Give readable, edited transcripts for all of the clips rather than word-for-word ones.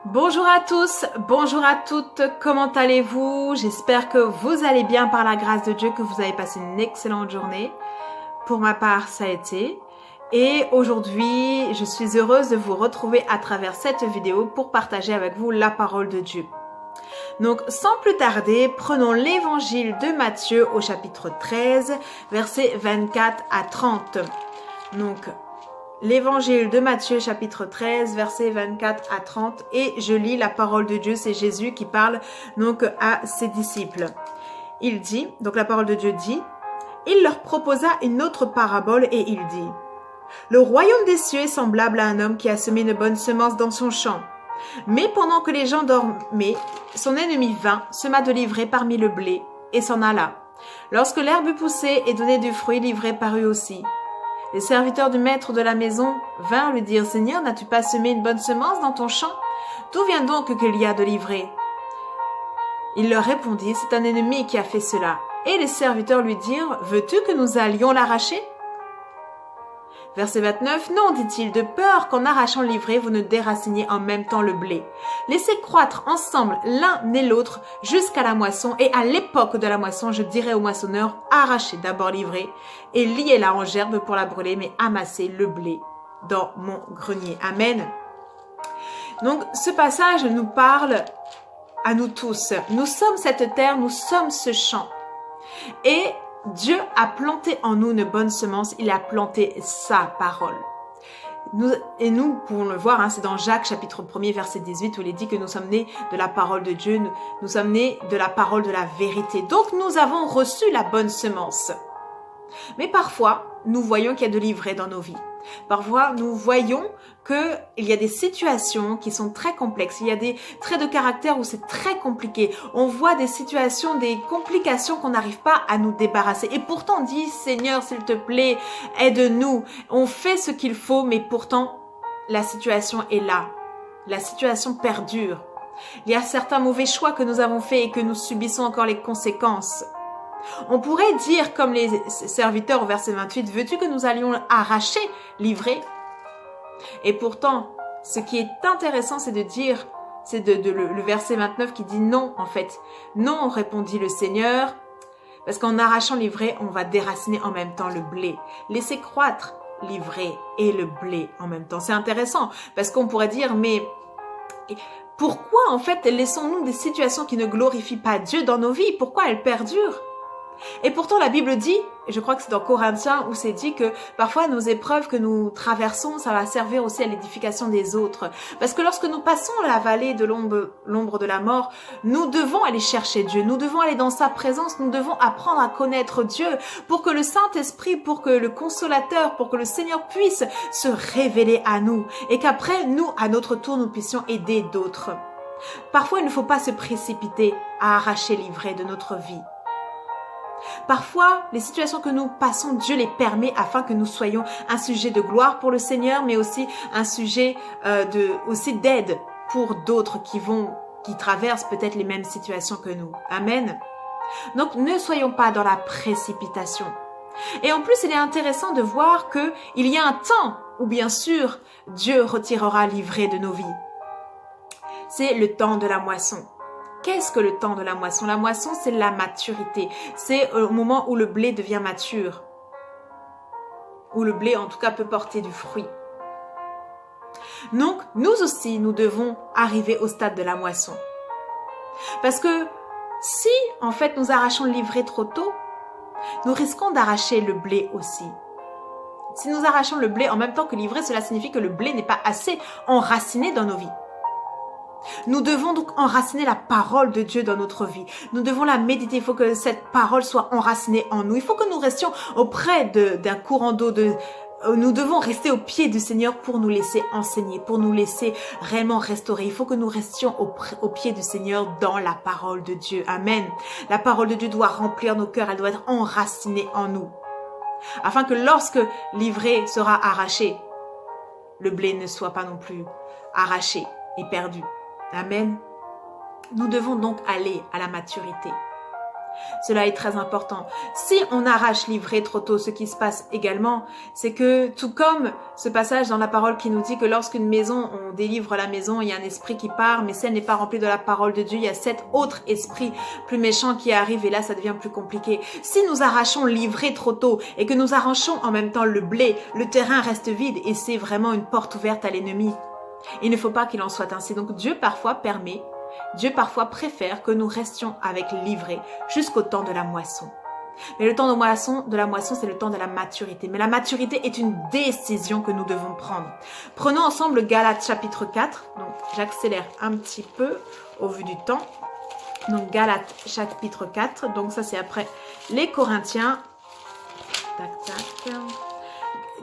Bonjour à tous, bonjour à toutes, comment allez-vous? J'espère que vous allez bien par la grâce de Dieu, que vous avez passé une excellente journée. Pour ma part, ça a été. Et aujourd'hui, je suis heureuse de vous retrouver à travers cette vidéo pour partager avec vous la parole de Dieu. Donc, sans plus tarder, prenons l'évangile de Matthieu au chapitre 13, versets 24 à 30. Donc, l'évangile de Matthieu chapitre 13 versets 24 à 30 et je lis la parole de Dieu, c'est Jésus qui parle donc à ses disciples. Il dit, donc la parole de Dieu dit, il leur proposa une autre parabole et il dit, le royaume des cieux est semblable à un homme qui a semé une bonne semence dans son champ. Mais pendant que les gens dormaient, son ennemi vint, sema de l'ivraie parmi le blé et s'en alla. Lorsque l'herbe poussait et donnait du fruit, l'ivraie parut aussi. Les serviteurs du maître de la maison vinrent lui dire, « Seigneur, n'as-tu pas semé une bonne semence dans ton champ? D'où vient donc qu'il y a de l'ivraie ?» Il leur répondit, « C'est un ennemi qui a fait cela. » Et les serviteurs lui dirent, « Veux-tu que nous allions l'arracher ?» Verset 29, « Non, dit-il, de peur qu'en arrachant l'ivraie, vous ne déraciniez en même temps le blé. Laissez croître ensemble l'un et l'autre jusqu'à la moisson, et à l'époque de la moisson, je dirai au moissonneur, arrachez d'abord l'ivraie et liez-la en gerbe pour la brûler, mais amassez le blé dans mon grenier. » Amen. Donc, ce passage nous parle à nous tous. Nous sommes cette terre, nous sommes ce champ. Et Dieu a planté en nous une bonne semence, il a planté sa parole. Nous pouvons le voir, c'est dans Jacques chapitre 1er verset 18 où il est dit que nous sommes nés de la parole de Dieu, nous sommes nés de la parole de la vérité. Donc nous avons reçu la bonne semence. Mais parfois, nous voyons qu'il y a de l'ivraie dans nos vies. Parfois, nous voyons qu'il y a des situations qui sont très complexes. Il y a des traits de caractère où c'est très compliqué. On voit des situations, des complications qu'on n'arrive pas à nous débarrasser. Et pourtant, on dit, Seigneur, s'il te plaît, aide-nous. On fait ce qu'il faut, mais pourtant, la situation est là. La situation perdure. Il y a certains mauvais choix que nous avons faits et que nous subissons encore les conséquences. On pourrait dire comme les serviteurs au verset 28, « Veux-tu que nous allions arracher l'ivraie ?» Et pourtant, ce qui est intéressant, c'est de dire, c'est le verset 29 qui dit non en fait. Non, répondit le Seigneur, parce qu'en arrachant l'ivraie, on va déraciner en même temps le blé. Laissez croître l'ivraie et le blé en même temps. C'est intéressant parce qu'on pourrait dire, mais pourquoi en fait laissons-nous des situations qui ne glorifient pas Dieu dans nos vies? Pourquoi elles perdurent? Et pourtant la Bible dit, et je crois que c'est dans Corinthiens où c'est dit que parfois nos épreuves que nous traversons, ça va servir aussi à l'édification des autres. Parce que lorsque nous passons la vallée de l'ombre de la mort, nous devons aller chercher Dieu, nous devons aller dans sa présence, nous devons apprendre à connaître Dieu pour que le Saint-Esprit, pour que le Consolateur, pour que le Seigneur puisse se révéler à nous et qu'après nous, à notre tour, nous puissions aider d'autres. Parfois, il ne faut pas se précipiter à arracher l'ivraie de notre vie. Parfois, les situations que nous passons, Dieu les permet afin que nous soyons un sujet de gloire pour le Seigneur, mais aussi un sujet d'aide pour d'autres qui traversent peut-être les mêmes situations que nous. Amen. Donc, ne soyons pas dans la précipitation. Et en plus, il est intéressant de voir qu'il y a un temps où, bien sûr, Dieu retirera l'ivraie de nos vies. C'est le temps de la moisson. Qu'est-ce que le temps de la moisson? La moisson, c'est la maturité. C'est au moment où le blé devient mature. Où le blé, en tout cas, peut porter du fruit. Donc, nous aussi, nous devons arriver au stade de la moisson. Parce que si, en fait, nous arrachons l'ivraie trop tôt, nous risquons d'arracher le blé aussi. Si nous arrachons le blé en même temps que l'ivraie, cela signifie que le blé n'est pas assez enraciné dans nos vies. Nous devons donc enraciner la parole de Dieu dans notre vie. Nous devons la méditer. Il faut que cette parole soit enracinée en nous. Il faut que nous restions auprès d'un courant d'eau. Nous devons rester au pied du Seigneur pour nous laisser enseigner, pour nous laisser réellement restaurer. Il faut que nous restions au pied du Seigneur dans la parole de Dieu. Amen. La parole de Dieu doit remplir nos cœurs. Elle doit être enracinée en nous. Afin que lorsque l'ivraie sera arrachée, le blé ne soit pas non plus arraché et perdu. Amen. Nous devons donc aller à la maturité. Cela est très important. Si on arrache l'ivraie trop tôt, ce qui se passe également, c'est que tout comme ce passage dans la parole qui nous dit que lorsqu'une maison, on délivre la maison, il y a un esprit qui part, mais si elle n'est pas remplie de la parole de Dieu, il y a 7 autres esprits plus méchants qui arrivent et là, ça devient plus compliqué. Si nous arrachons l'ivraie trop tôt et que nous arrachons en même temps le blé, le terrain reste vide et c'est vraiment une porte ouverte à l'ennemi. Il ne faut pas qu'il en soit ainsi. Donc Dieu parfois préfère que nous restions avec l'ivraie jusqu'au temps de la moisson. Mais le temps de la moisson, c'est le temps de la maturité. Mais la maturité est une décision que nous devons prendre. Prenons ensemble Galates chapitre 4. Donc j'accélère un petit peu au vu du temps. Donc Galates chapitre 4. Donc ça c'est après les Corinthiens. Tac, tac.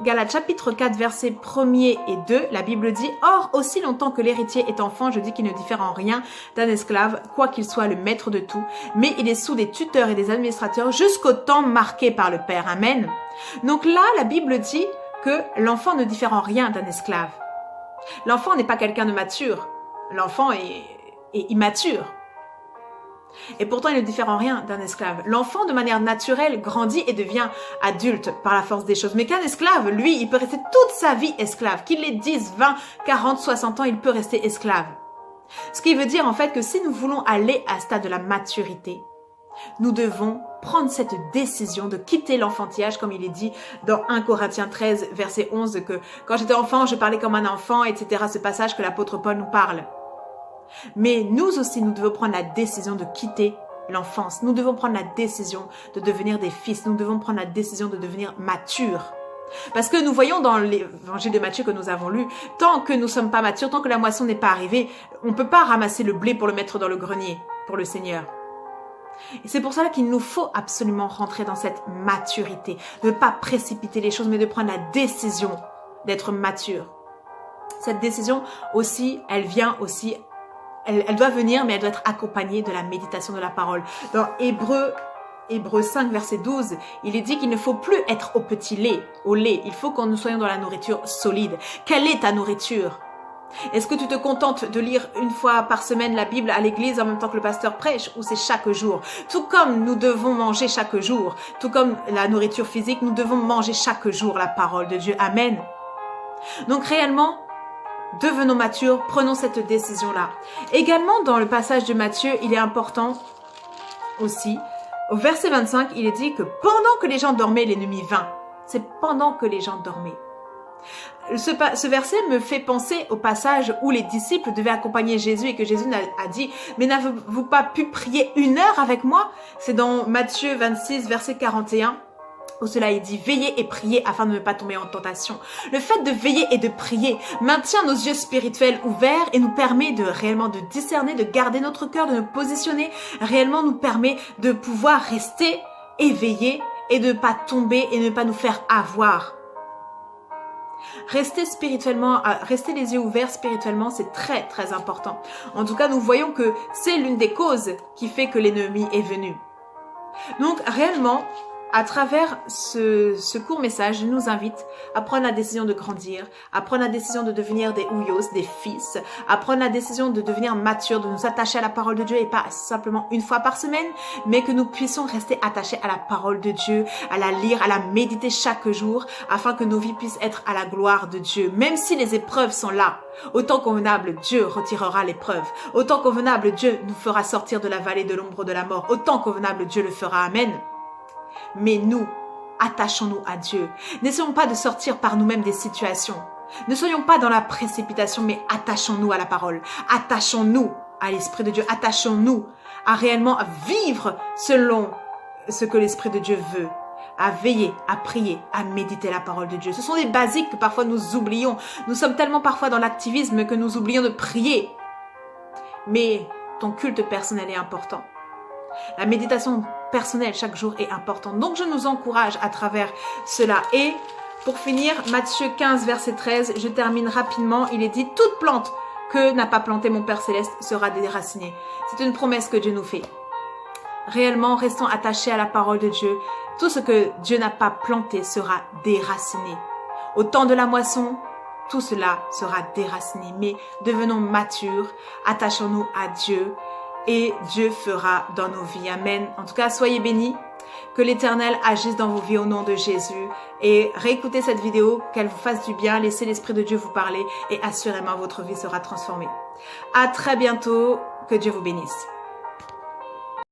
Galates chapitre 4, versets 1er et 2, la Bible dit « Or, aussi longtemps que l'héritier est enfant, je dis qu'il ne diffère en rien d'un esclave, quoiqu'il soit le maître de tout, mais il est sous des tuteurs et des administrateurs jusqu'au temps marqué par le Père. » Amen. Donc là, la Bible dit que l'enfant ne diffère en rien d'un esclave. L'enfant n'est pas quelqu'un de mature. L'enfant est immature. Et pourtant, il ne diffère en rien d'un esclave. L'enfant, de manière naturelle, grandit et devient adulte par la force des choses. Mais qu'un esclave, lui, il peut rester toute sa vie esclave. Qu'il ait 10, 20, 40, 60 ans, il peut rester esclave. Ce qui veut dire en fait que si nous voulons aller à ce stade de la maturité, nous devons prendre cette décision de quitter l'enfantillage, comme il est dit dans 1 Corinthiens 13, verset 11, que quand j'étais enfant, je parlais comme un enfant, etc. Ce passage que l'apôtre Paul nous parle. Mais nous aussi, nous devons prendre la décision de quitter l'enfance. Nous devons prendre la décision de devenir des fils. Nous devons prendre la décision de devenir matures. Parce que nous voyons dans l'évangile de Matthieu que nous avons lu, tant que nous ne sommes pas matures, tant que la moisson n'est pas arrivée, on ne peut pas ramasser le blé pour le mettre dans le grenier pour le Seigneur. Et c'est pour cela qu'il nous faut absolument rentrer dans cette maturité, de ne pas précipiter les choses, mais de prendre la décision d'être mature. Cette décision aussi, elle doit venir, mais elle doit être accompagnée de la méditation de la parole. Dans Hébreux 5, verset 12, il est dit qu'il ne faut plus être au lait. Il faut que nous soyons dans la nourriture solide. Quelle est ta nourriture? Est-ce que tu te contentes de lire une fois par semaine la Bible à l'église en même temps que le pasteur prêche, ou c'est chaque jour? Tout comme nous devons manger chaque jour, tout comme la nourriture physique, nous devons manger chaque jour la parole de Dieu. Amen. Donc réellement, devenons matures, prenons cette décision-là. Également, dans le passage de Matthieu, il est important aussi, au verset 25, il est dit que pendant que les gens dormaient, l'ennemi vint. C'est pendant que les gens dormaient. Ce verset me fait penser au passage où les disciples devaient accompagner Jésus et que Jésus a dit « Mais n'avez-vous pas pu prier 1 heure avec moi ?» C'est dans Matthieu 26, verset 41. Où cela est dit, veillez et priez afin de ne pas tomber en tentation. Le fait de veiller et de prier maintient nos yeux spirituels ouverts et nous permet de réellement de discerner, de garder notre cœur, de nous positionner, réellement nous permet de pouvoir rester éveillés et de ne pas tomber et ne pas nous faire avoir. Rester les yeux ouverts spirituellement, c'est très très important. En tout cas, nous voyons que c'est l'une des causes qui fait que l'ennemi est venu. Donc réellement, à travers ce court message, je nous invite à prendre la décision de grandir, à prendre la décision de devenir des ouyos, des fils, à prendre la décision de devenir mature, de nous attacher à la parole de Dieu et pas simplement une fois par semaine, mais que nous puissions rester attachés à la parole de Dieu, à la lire, à la méditer chaque jour, afin que nos vies puissent être à la gloire de Dieu. Même si les épreuves sont là, au temps convenable, Dieu retirera l'épreuve. Au temps convenable, Dieu nous fera sortir de la vallée de l'ombre de la mort. Au temps convenable, Dieu le fera. Amen. Mais nous, attachons-nous à Dieu. N'essayons pas de sortir par nous-mêmes des situations. Ne soyons pas dans la précipitation, mais attachons-nous à la parole. Attachons-nous à l'Esprit de Dieu. Attachons-nous à réellement vivre selon ce que l'Esprit de Dieu veut. À veiller, à prier, à méditer la parole de Dieu. Ce sont des basiques que parfois nous oublions. Nous sommes tellement parfois dans l'activisme que nous oublions de prier. Mais ton culte personnel est important. La méditation personnelle chaque jour est importante. Donc je nous encourage à travers cela. Et pour finir, Matthieu 15, verset 13, je termine rapidement. Il est dit, toute plante que n'a pas plantée mon Père Céleste sera déracinée. C'est une promesse que Dieu nous fait. Réellement, restons attachés à la parole de Dieu. Tout ce que Dieu n'a pas planté sera déraciné. Au temps de la moisson, tout cela sera déraciné. Mais devenons matures, attachons-nous à Dieu. et Dieu fera dans nos vies. Amen. En tout cas, soyez bénis. Que l'Éternel agisse dans vos vies au nom de Jésus. Et réécoutez cette vidéo, qu'elle vous fasse du bien. Laissez l'Esprit de Dieu vous parler et assurément votre vie sera transformée. À très bientôt. Que Dieu vous bénisse.